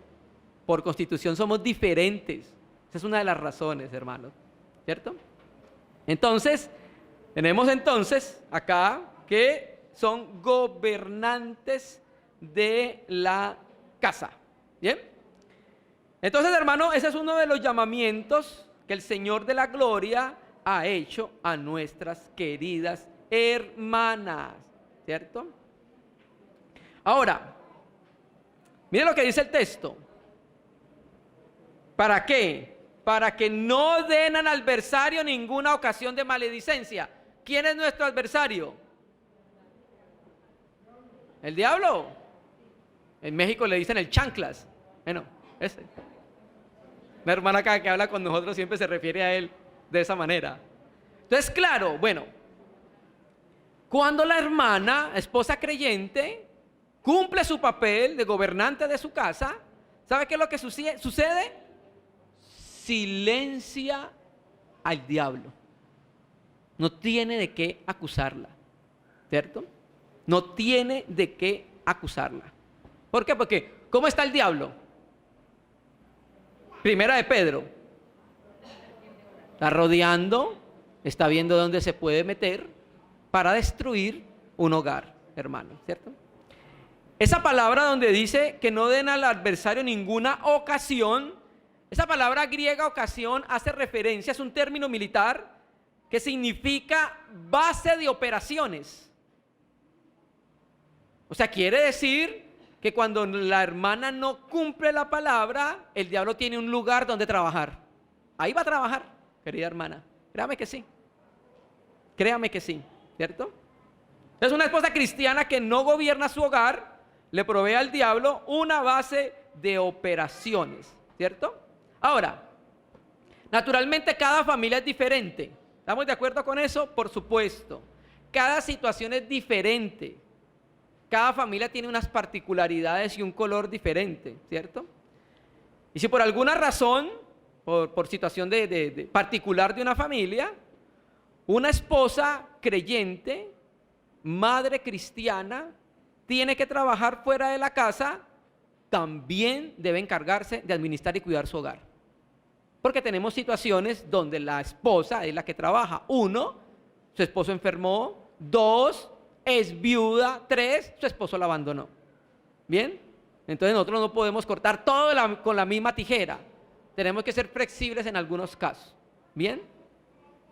Por constitución somos diferentes. Esa es una de las razones, hermanos. ¿Cierto? Entonces, tenemos entonces acá que son gobernantes de la casa. ¿Bien? Entonces, hermano, ese es uno de los llamamientos que el Señor de la Gloria ha hecho a nuestras queridas hermanas, ¿cierto? Ahora, mire lo que dice el texto. ¿Para qué? Para que no den al adversario ninguna ocasión de maledicencia. ¿Quién es nuestro adversario? ¿El diablo? En México le dicen el chanclas. Bueno, ese. La hermana acá que habla con nosotros siempre se refiere a él de esa manera. Entonces, claro, bueno, cuando la hermana, esposa creyente, cumple su papel de gobernante de su casa, ¿sabe qué es lo que sucede? Silencia al diablo. No tiene de qué acusarla, ¿cierto? No tiene de qué acusarla. ¿Por qué? Porque, ¿cómo está el diablo? Primera de Pedro. Está rodeando, está viendo dónde se puede meter para destruir un hogar, hermano, ¿cierto? Esa palabra donde dice que no den al adversario ninguna ocasión, esa palabra griega ocasión hace referencia, es un término militar que significa base de operaciones. O sea, quiere decir que cuando la hermana no cumple la palabra, el diablo tiene un lugar donde trabajar. Ahí va a trabajar, querida hermana. Créame que sí. Créame que sí, ¿cierto? Es una esposa cristiana que no gobierna su hogar, le provee al diablo una base de operaciones, ¿cierto? Ahora, naturalmente cada familia es diferente. ¿Estamos de acuerdo con eso? Por supuesto. Cada situación es diferente. Cada familia tiene unas particularidades y un color diferente, ¿cierto? Y si por alguna razón, por situación particular de una familia, una esposa creyente, madre cristiana, tiene que trabajar fuera de la casa, también debe encargarse de administrar y cuidar su hogar. Porque tenemos situaciones donde la esposa es la que trabaja. 1, su esposo enfermó. 2, es viuda. 3, su esposo la abandonó. ¿Bien? Entonces nosotros no podemos cortar todo con la misma tijera. Tenemos que ser flexibles en algunos casos. ¿Bien?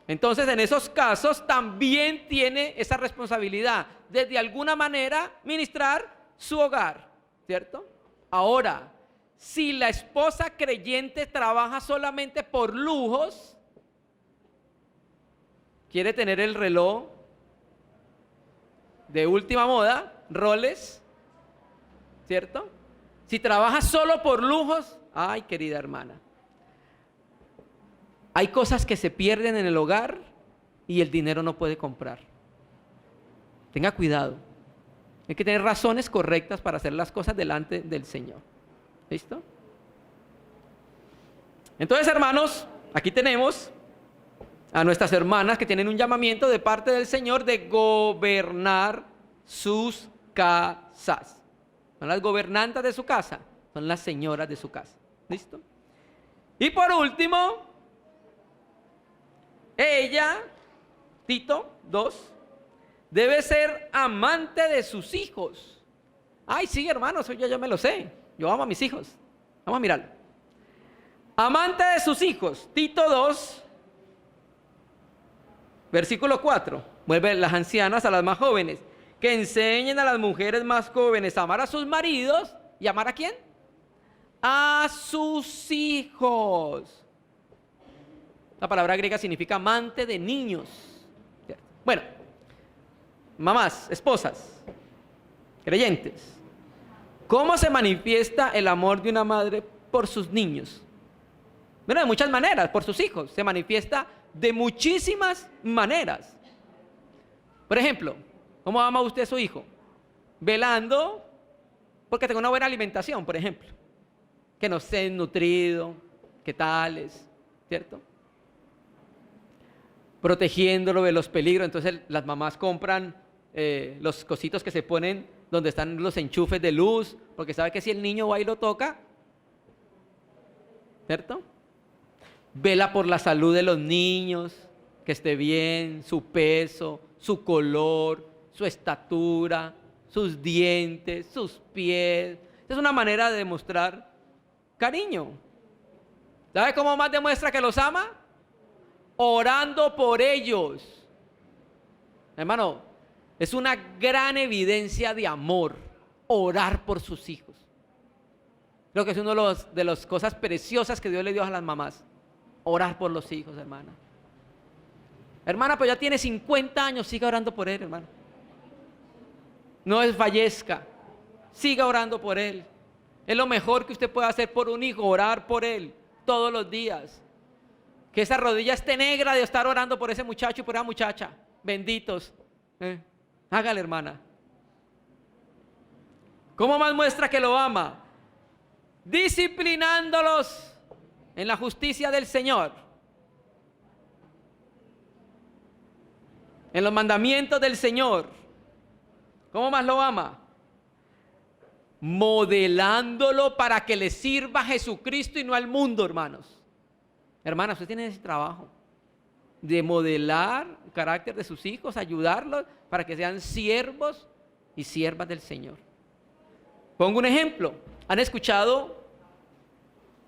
Entonces en esos casos también tiene esa responsabilidad de alguna manera ministrar su hogar. ¿Cierto? Ahora, si la esposa creyente trabaja solamente por lujos, quiere tener el reloj de última moda, Rolex, ¿cierto? Si trabaja solo por lujos, ay, querida hermana, hay cosas que se pierden en el hogar y el dinero no puede comprar. Tenga cuidado. Hay que tener razones correctas para hacer las cosas delante del Señor. ¿Listo? Entonces, hermanos, aquí tenemos a nuestras hermanas que tienen un llamamiento de parte del Señor de gobernar sus casas. Son las gobernantas de su casa, son las señoras de su casa. ¿Listo? Y por último, ella Tito 2, debe ser amante de sus hijos. Ay, sí, hermano, eso yo me lo sé. Yo amo a mis hijos. Vamos a mirarlo. Amante de sus hijos. Tito 2, versículo 4. Vuelve las ancianas a las más jóvenes. Que enseñen a las mujeres más jóvenes a amar a sus maridos. ¿Y amar a quién? A sus hijos. La palabra griega significa amante de niños. Bueno, mamás, esposas, creyentes, ¿cómo se manifiesta el amor de una madre por sus niños? Bueno, de muchas maneras, por sus hijos. Se manifiesta de muchísimas maneras. Por ejemplo, ¿cómo ama usted a su hijo? Velando porque tenga una buena alimentación, por ejemplo. Que no esté nutrido, que tales, ¿cierto? Protegiéndolo de los peligros. Entonces las mamás compran los cositos que se ponen donde están los enchufes de luz, porque sabe que si el niño va y lo toca, ¿cierto? Vela por la salud de los niños, que esté bien, su peso, su color, su estatura, sus dientes, sus pies. Es una manera de demostrar cariño. ¿Sabe cómo más demuestra que los ama? Orando por ellos. Hermano, es una gran evidencia de amor, orar por sus hijos. Creo que es una de las cosas preciosas que Dios le dio a las mamás. Orar por los hijos, hermana. Hermana, pues ya tiene 50 años, siga orando por él, hermano. No desfallezca, siga orando por él. Es lo mejor que usted puede hacer por un hijo, orar por él todos los días. Que esa rodilla esté negra de estar orando por ese muchacho y por esa muchacha. Benditos. Hágale, hermana. ¿Cómo más muestra que lo ama? Disciplinándolos en la justicia del Señor, en los mandamientos del Señor. ¿Cómo más lo ama? Modelándolo para que le sirva a Jesucristo y no al mundo, hermanos. Hermanas, usted tiene ese trabajo de modelar el carácter de sus hijos, ayudarlos para que sean siervos y siervas del Señor. Pongo un ejemplo. ¿Han escuchado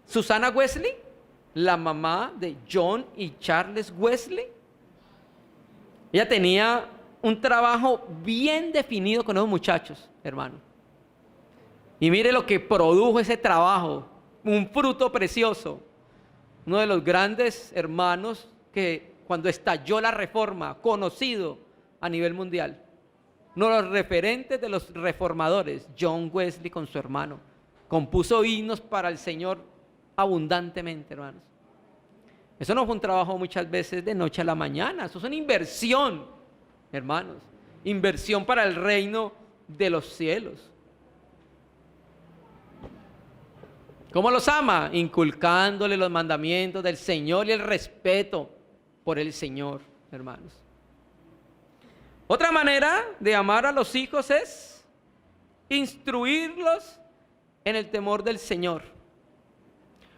Susana Wesley, la mamá de John y Charles Wesley? Ella tenía un trabajo bien definido con esos muchachos, hermano. Y mire lo que produjo ese trabajo, un fruto precioso. Uno de los grandes hermanos que cuando estalló la reforma, conocido a nivel mundial. Uno de los referentes de los reformadores, John Wesley con su hermano. Compuso himnos para el Señor abundantemente, hermanos. Eso no fue un trabajo muchas veces de noche a la mañana. Eso es una inversión, hermanos. Inversión para el reino de los cielos. ¿Cómo los ama? Inculcándole los mandamientos del Señor y el respeto por el Señor, hermanos. Otra manera de amar a los hijos es instruirlos en el temor del Señor.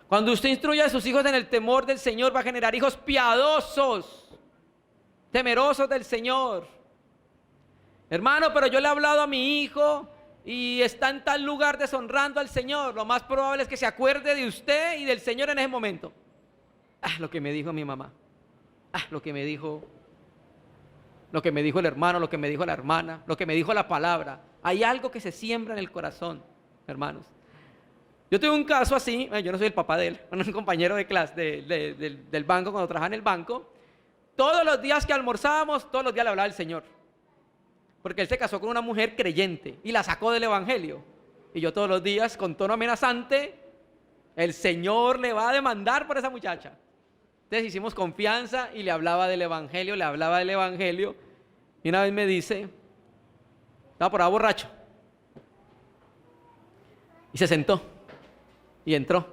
Cuando usted instruye a sus hijos en el temor del Señor, va a generar hijos piadosos, temerosos del Señor. Hermano, pero yo le he hablado a mi hijo y está en tal lugar deshonrando al Señor. Lo más probable es que se acuerde de usted y del Señor en ese momento. Lo que me dijo mi mamá. Lo que me dijo el hermano, lo que me dijo la hermana, lo que me dijo la palabra. Hay algo que se siembra en el corazón, hermanos. Yo tuve un caso así, yo no soy el papá de él, un compañero de clase del banco, cuando trabajaba en el banco. Todos los días que almorzábamos, todos los días le hablaba del Señor. Porque él se casó con una mujer creyente y la sacó del evangelio. Y yo todos los días, con tono amenazante, el Señor le va a demandar por esa muchacha. Entonces hicimos confianza y le hablaba del evangelio, Y una vez me dice, estaba por ahí borracho. Y se sentó y entró.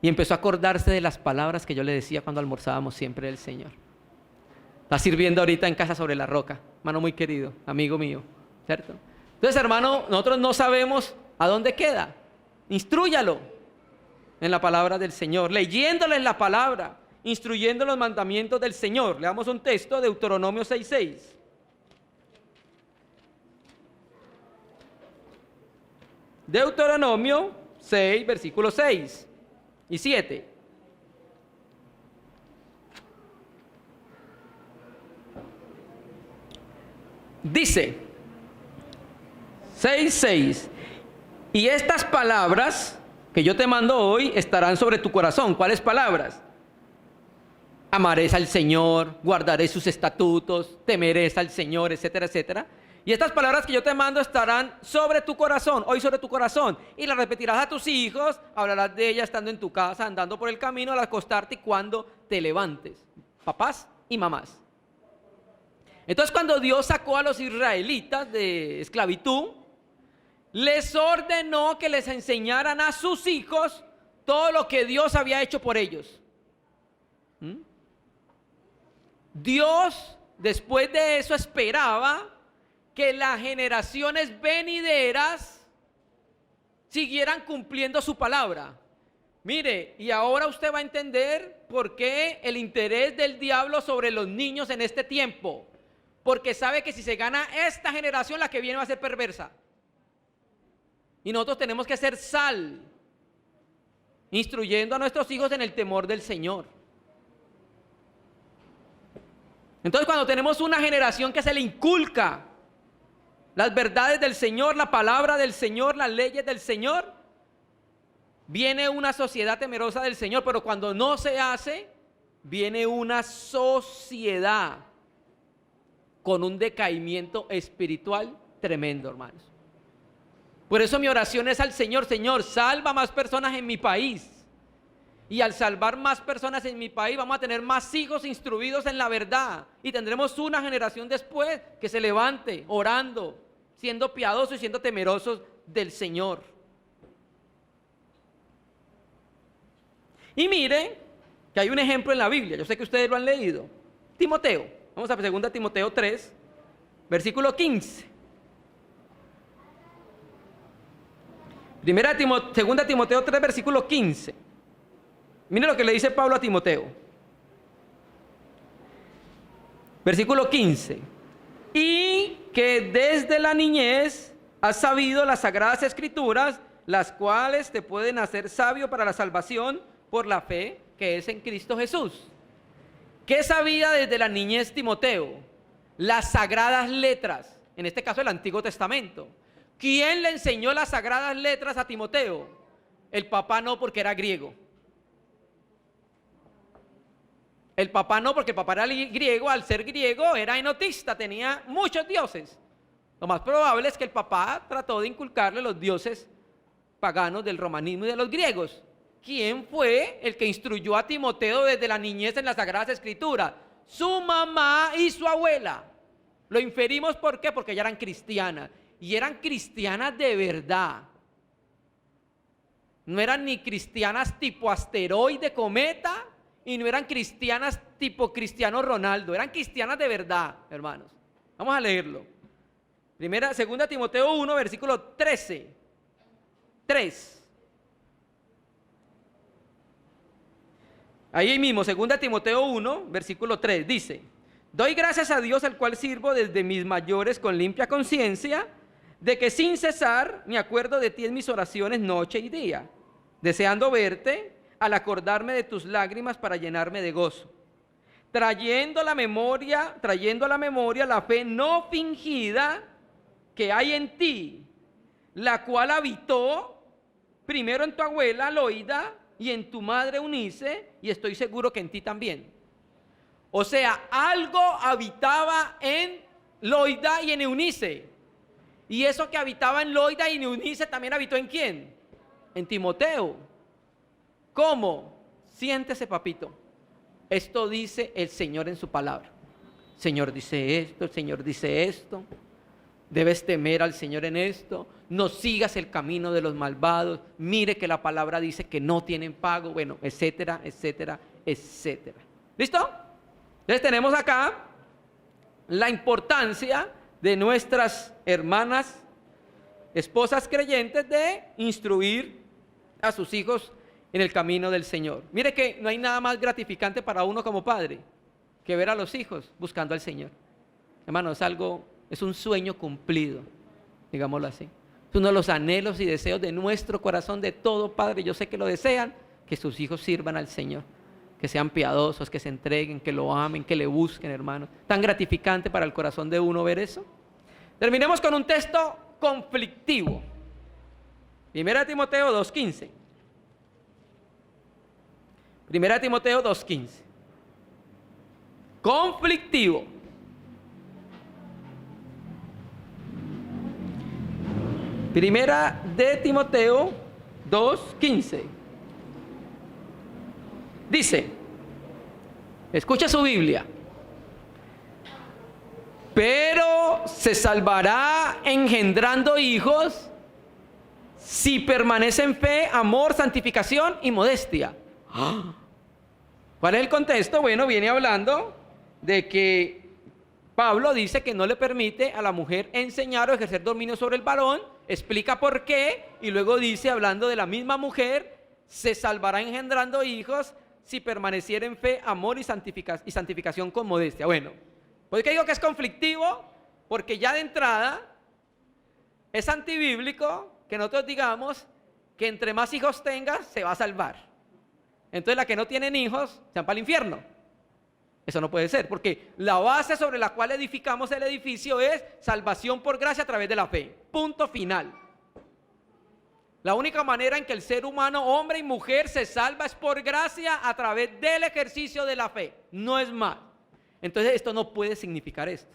Y empezó a acordarse de las palabras que yo le decía cuando almorzábamos siempre del Señor. Está sirviendo ahorita en Casa sobre la Roca, hermano muy querido, amigo mío, ¿cierto? Entonces, hermano, nosotros no sabemos a dónde queda. Instrúyalo en la palabra del Señor, leyéndole en la palabra instruyendo los mandamientos del Señor. Leamos un texto, Deuteronomio 6:6. Deuteronomio 6, versículos 6 y 7. Dice 6:6: y estas palabras que yo te mando hoy estarán sobre tu corazón. ¿Cuáles palabras? Amarás al Señor, guardaré sus estatutos, temerás al Señor, etcétera, etcétera. Y estas palabras que yo te mando estarán sobre tu corazón, hoy sobre tu corazón, y las repetirás a tus hijos, hablarás de ellas estando en tu casa, andando por el camino, al acostarte y cuando te levantes. Papás y mamás. Entonces, cuando Dios sacó a los israelitas de esclavitud, les ordenó que les enseñaran a sus hijos todo lo que Dios había hecho por ellos. Dios, después de eso, esperaba que las generaciones venideras siguieran cumpliendo su palabra. Mire, y ahora usted va a entender por qué el interés del diablo sobre los niños en este tiempo. Porque sabe que si se gana esta generación, la que viene va a ser perversa. Y nosotros tenemos que ser sal, instruyendo a nuestros hijos en el temor del Señor. Entonces, cuando tenemos una generación que se le inculca las verdades del Señor, la palabra del Señor, las leyes del Señor, viene una sociedad temerosa del Señor. Pero cuando no se hace, viene una sociedad con un decaimiento espiritual tremendo, hermanos. Por eso mi oración es al Señor: Señor, salva más personas en mi país. Y al salvar más personas en mi país, vamos a tener más hijos instruidos en la verdad. Y tendremos una generación después que se levante orando, siendo piadosos y siendo temerosos del Señor. Y mire que hay un ejemplo en la Biblia. Yo sé que ustedes lo han leído. Timoteo. Vamos a 2 Timoteo 3, versículo 15. 2 Timoteo 3, versículo 15. Mire lo que le dice Pablo a Timoteo. Versículo 15. Y que desde la niñez has sabido las sagradas escrituras, las cuales te pueden hacer sabio para la salvación por la fe que es en Cristo Jesús. ¿Qué sabía desde la niñez Timoteo? Las sagradas letras, en este caso el Antiguo Testamento. ¿Quién le enseñó las sagradas letras a Timoteo? El papá no, porque era griego. El papá no, porque el papá era griego. Al ser griego era enotista, tenía muchos dioses. Lo más probable es que el papá trató de inculcarle los dioses paganos del romanismo y de los griegos. ¿Quién fue el que instruyó a Timoteo desde la niñez en las Sagradas Escrituras? Su mamá y su abuela. Lo inferimos, ¿por qué? Porque ya eran cristianas. Y eran cristianas de verdad. No eran ni cristianas tipo asteroide, cometa, y no eran cristianas tipo Cristiano Ronaldo. Eran cristianas de verdad, hermanos. Vamos a leerlo. 2 Timoteo 1, versículo 13. 3. Ahí mismo, 2 Timoteo 1, versículo 3, dice: doy gracias a Dios, al cual sirvo desde mis mayores con limpia conciencia, de que sin cesar me acuerdo de ti en mis oraciones noche y día, deseando verte al acordarme de tus lágrimas para llenarme de gozo, trayendo a la memoria la fe no fingida que hay en ti, la cual habitó primero en tu abuela Loida y en tu madre Eunice, y estoy seguro que en ti también. O sea, algo habitaba en Loida y en Eunice. Y eso que habitaba en Loida y en Eunice también habitó ¿en quién? En Timoteo. ¿Cómo? Siéntese, papito. Esto dice el Señor en su palabra. El Señor dice esto, el Señor dice esto. Debes temer al Señor en esto. No sigas el camino de los malvados. Mire que la palabra dice que no tienen pago. Bueno, etcétera, etcétera, etcétera. ¿Listo? Entonces tenemos acá la importancia de nuestras hermanas, esposas creyentes, de instruir a sus hijos en el camino del Señor. Mire que no hay nada más gratificante para uno como padre que ver a los hijos buscando al Señor. Hermano, es un sueño cumplido, digámoslo así. Es uno de los anhelos y deseos de nuestro corazón, de todo padre. Yo sé que lo desean, que sus hijos sirvan al Señor, que sean piadosos, que se entreguen, que lo amen, que le busquen, hermano. Tan gratificante para el corazón de uno ver eso. Terminemos con un texto conflictivo. 1 Timoteo 2:15. 1 Timoteo 2:15. Conflictivo. Primera de Timoteo 2:15. Dice, escucha su Biblia. Pero se salvará engendrando hijos si permanece en fe, amor, santificación y modestia. ¿Cuál es el contexto? Bueno, viene hablando de que Pablo dice que no le permite a la mujer enseñar o ejercer dominio sobre el varón, explica por qué, y luego dice, hablando de la misma mujer, se salvará engendrando hijos si permaneciera en fe, amor y santificación con modestia. Bueno, ¿por qué digo que es conflictivo? Porque ya de entrada es antibíblico que nosotros digamos que entre más hijos tengas se va a salvar. Entonces la que no tienen hijos se van para el infierno. Eso no puede ser, porque la base sobre la cual edificamos el edificio es salvación por gracia a través de la fe. Punto final. La única manera en que el ser humano, hombre y mujer, se salva es por gracia a través del ejercicio de la fe. No es más. Entonces esto no puede significar esto.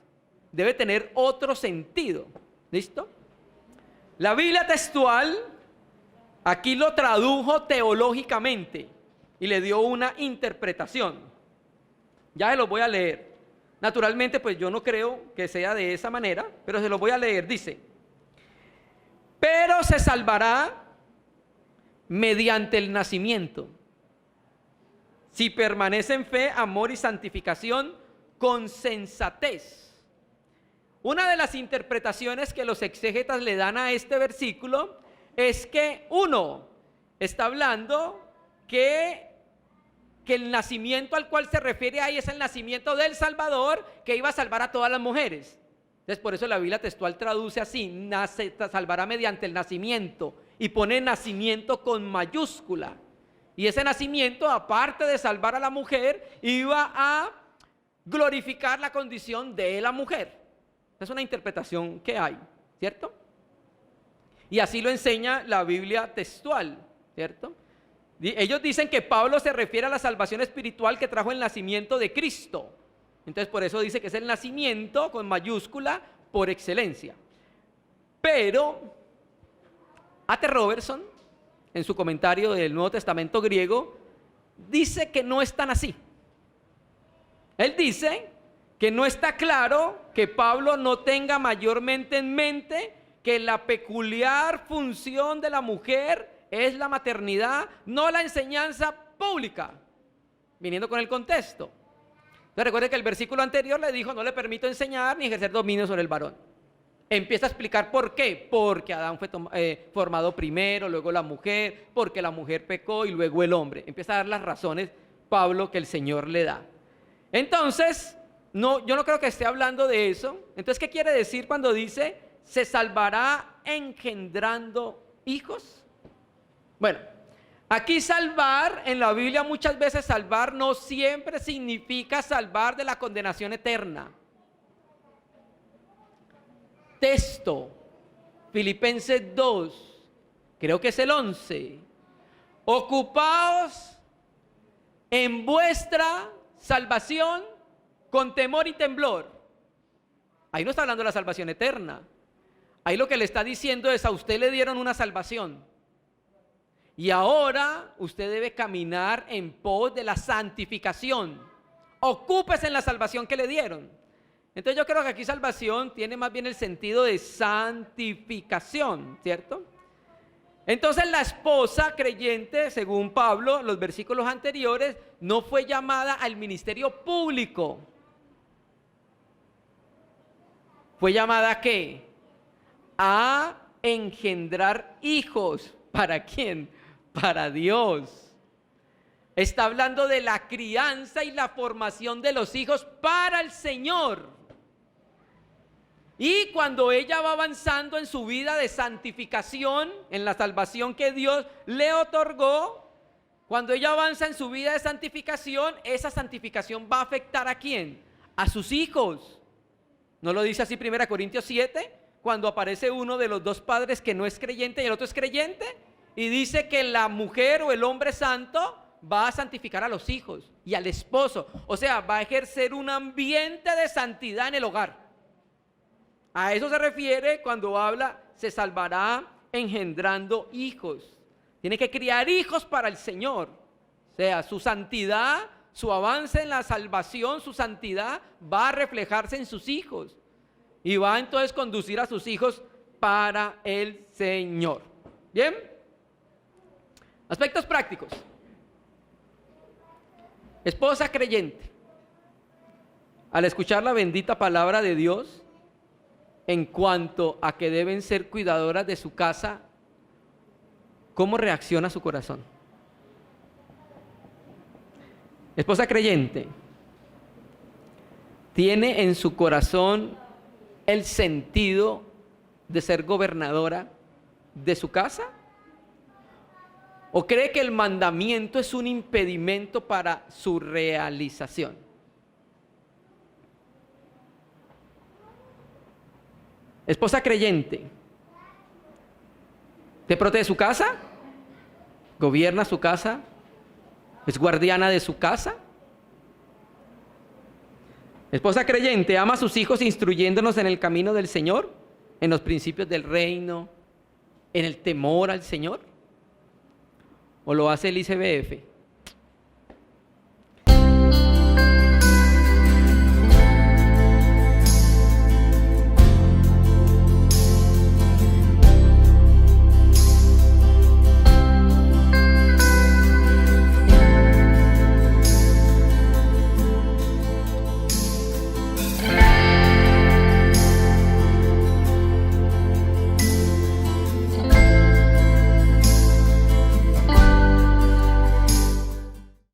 Debe tener otro sentido. ¿Listo? La Biblia textual aquí lo tradujo teológicamente y le dio una interpretación. Ya se los voy a leer. Naturalmente, pues yo no creo que sea de esa manera, pero se los voy a leer. Dice, pero se salvará mediante el nacimiento, si permanece en fe, amor y santificación con sensatez. Una de las interpretaciones que los exégetas le dan a este versículo es que uno está hablando que el nacimiento al cual se refiere ahí es el nacimiento del Salvador, que iba a salvar a todas las mujeres. Entonces por eso la Biblia textual traduce así, salvará mediante el nacimiento, y pone nacimiento con mayúscula. Y ese nacimiento, aparte de salvar a la mujer, iba a glorificar la condición de la mujer. Es una interpretación que hay, ¿cierto? Y así lo enseña la Biblia textual, ¿cierto? Ellos dicen que Pablo se refiere a la salvación espiritual que trajo el nacimiento de Cristo. Entonces por eso dice que es el nacimiento con mayúscula por excelencia. Pero A.T. Robertson, en su comentario del Nuevo Testamento griego, dice que no es tan así. Él dice que no está claro que Pablo no tenga mayormente en mente que la peculiar función de la mujer es la maternidad, no la enseñanza pública, viniendo con el contexto. Entonces recuerde que el versículo anterior le dijo, no le permito enseñar ni ejercer dominio sobre el varón. Empieza a explicar por qué. Porque Adán fue formado primero, luego la mujer, porque la mujer pecó y luego el hombre. Empieza a dar las razones, Pablo, que el Señor le da. Entonces, yo no creo que esté hablando de eso. Entonces, ¿qué quiere decir cuando dice, se salvará engendrando hijos? Bueno, aquí salvar, en la Biblia muchas veces salvar no siempre significa salvar de la condenación eterna. Texto, Filipenses 2, creo que es el 11. Ocupaos en vuestra salvación con temor y temblor. Ahí no está hablando de la salvación eterna. Ahí lo que le está diciendo es, a usted le dieron una salvación. Y ahora usted debe caminar en pos de la santificación. Ocúpese en la salvación que le dieron. Entonces yo creo que aquí salvación tiene más bien el sentido de santificación, ¿cierto? Entonces la esposa creyente, según Pablo, los versículos anteriores, no fue llamada al ministerio público. ¿Fue llamada a qué? A engendrar hijos. ¿Para quién? Para Dios. Está hablando de la crianza y la formación de los hijos para el Señor. Y cuando ella va avanzando en su vida de santificación, en la salvación que Dios le otorgó, cuando ella avanza en su vida de santificación, esa santificación va a afectar ¿a quién? A sus hijos. ¿No lo dice así 1 Corintios 7? Cuando aparece uno de los dos padres que no es creyente y el otro es creyente, y dice que la mujer o el hombre santo va a santificar a los hijos y al esposo. O sea, va a ejercer un ambiente de santidad en el hogar. A eso se refiere cuando habla, se salvará engendrando hijos. Tiene que criar hijos para el Señor. O sea, su santidad, su avance en la salvación, su santidad va a reflejarse en sus hijos. Y va entonces a conducir a sus hijos para el Señor. ¿Bien? Aspectos prácticos. Esposa creyente, al escuchar la bendita palabra de Dios en cuanto a que deben ser cuidadoras de su casa, ¿cómo reacciona su corazón? Esposa creyente, ¿tiene en su corazón el sentido de ser gobernadora de su casa? ¿O cree que el mandamiento es un impedimento para su realización? Esposa creyente, ¿te protege su casa? ¿Gobierna su casa? ¿Es guardiana de su casa? Esposa creyente, ¿ama a sus hijos instruyéndonos en el camino del Señor? ¿En los principios del reino? ¿En el temor al Señor? ¿O lo hace el ICBF?